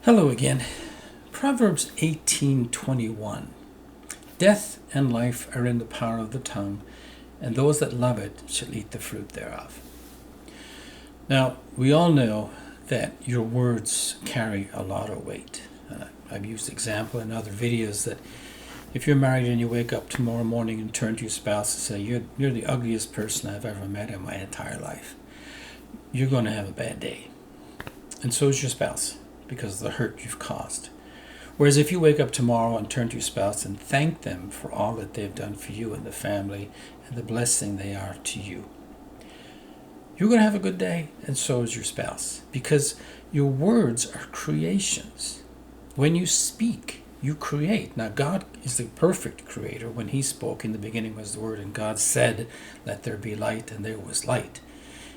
Hello again. Proverbs 18:21. Death and life are in the power of the tongue, and those that love it shall eat the fruit thereof. Now, we all know that your words carry a lot of weight. I've used example in other videos that if you're married and you wake up tomorrow morning and turn to your spouse and say, you're the ugliest person I've ever met in my entire life, you're going to have a bad day. And so is your spouse, because of the hurt you've caused. Whereas if you wake up tomorrow and turn to your spouse and thank them for all that they've done for you and the family and the blessing they are to you, you're going to have a good day, and so is your spouse, because your words are creations. When you speak, you create. Now, God is the perfect creator. When he spoke, in the beginning was the Word, and God said, "Let there be light," and there was light.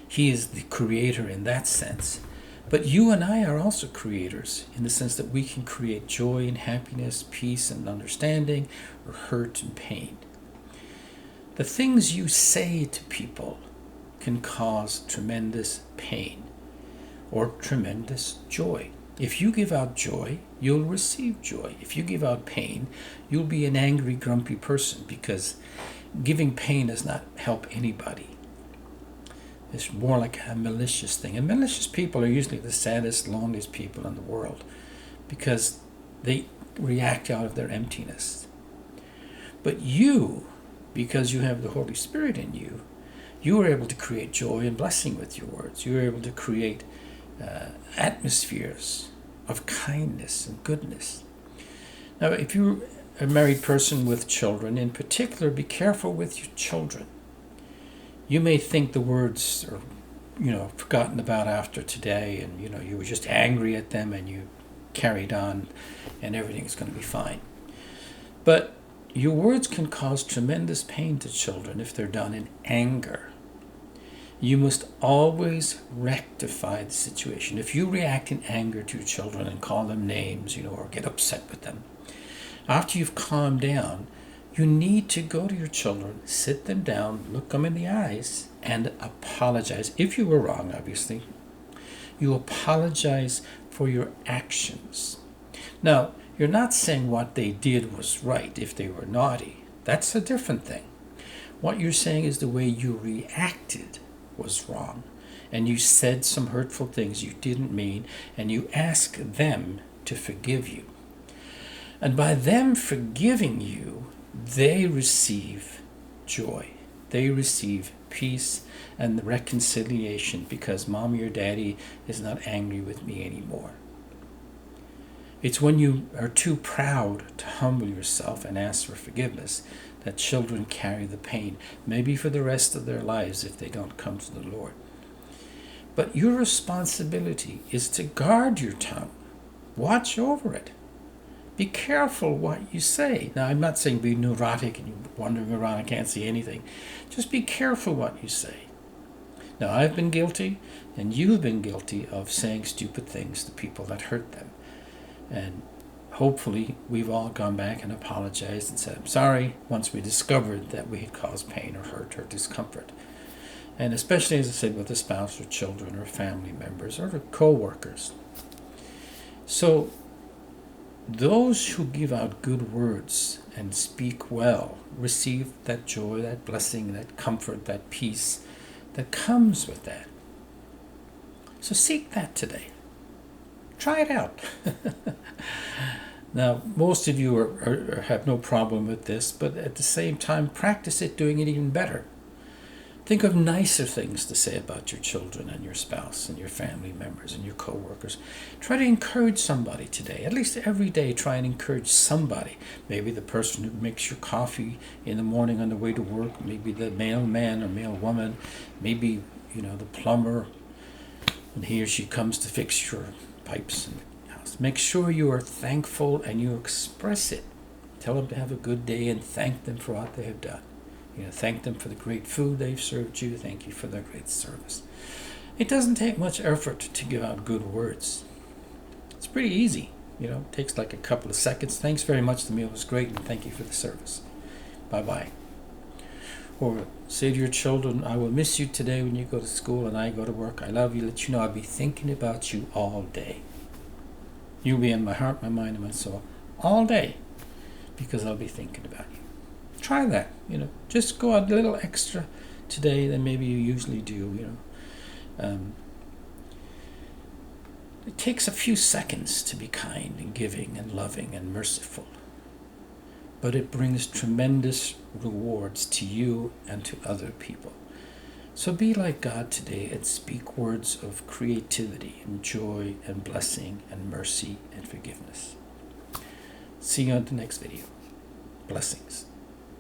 He is the creator in that sense. But you and I are also creators in the sense that we can create joy and happiness, peace and understanding, or hurt and pain. The things you say to people can cause tremendous pain or tremendous joy. If you give out joy, you'll receive joy. If you give out pain, you'll be an angry, grumpy person, because giving pain does not help anybody. It's more like a malicious thing. And malicious people are usually the saddest, loneliest people in the world, because they react out of their emptiness. But you, because you have the Holy Spirit in you, you are able to create joy and blessing with your words. You are able to create atmospheres of kindness and goodness. Now, if you're a married person with children, in particular, be careful with your children. You may think the words are, forgotten about after today, and, you were just angry at them and you carried on and everything's going to be fine. But your words can cause tremendous pain to children if they're done in anger. You must always rectify the situation. If you react in anger to your children and call them names, or get upset with them, after you've calmed down, you need to go to your children, sit them down, look them in the eyes, and apologize. If you were wrong, obviously, you apologize for your actions. Now, you're not saying what they did was right if they were naughty. That's a different thing. What you're saying is the way you reacted was wrong, and you said some hurtful things you didn't mean, and you ask them to forgive you. And by them forgiving you, they receive joy. They receive peace and the reconciliation, because mommy or daddy is not angry with me anymore. It's when you are too proud to humble yourself and ask for forgiveness that children carry the pain, maybe for the rest of their lives if they don't come to the Lord. But your responsibility is to guard your tongue. Watch over it. Be careful what you say. Now, I'm not saying be neurotic and you're wandering around and can't see anything. Just be careful what you say. Now, I've been guilty, and you've been guilty of saying stupid things to people that hurt them. And hopefully, we've all gone back and apologized and said, "I'm sorry," once we discovered that we had caused pain or hurt or discomfort. And especially, as I said, with a spouse or children or family members or co-workers. So, those who give out good words and speak well receive that joy, that blessing, that comfort, that peace that comes with that. So seek that today. Try it out. Now, most of you have no problem with this, but at the same time, practice it, doing it even better. Think of nicer things to say about your children and your spouse and your family members and your co-workers. Try to encourage somebody today. At least every day, try and encourage somebody. Maybe the person who makes your coffee in the morning on the way to work. Maybe the mailman or mailwoman. Maybe, the plumber when he or she comes to fix your pipes in the house. Make sure you are thankful and you express it. Tell them to have a good day and thank them for what they have done. Thank them for the great food they've served you. Thank you for their great service. It doesn't take much effort to give out good words. It's pretty easy. It takes like a couple of seconds. Thanks very much. The meal was great, and thank you for the service. Bye-bye. Or say to your children, "I will miss you today when you go to school and I go to work. I love you. Let you know I'll be thinking about you all day." You'll be in my heart, my mind, and my soul all day because I'll be thinking about you. Try that, Just go a little extra today than maybe you usually do, It takes a few seconds to be kind and giving and loving and merciful, but it brings tremendous rewards to you and to other people. So be like God today and speak words of creativity and joy and blessing and mercy and forgiveness. See you on the next video. Blessings.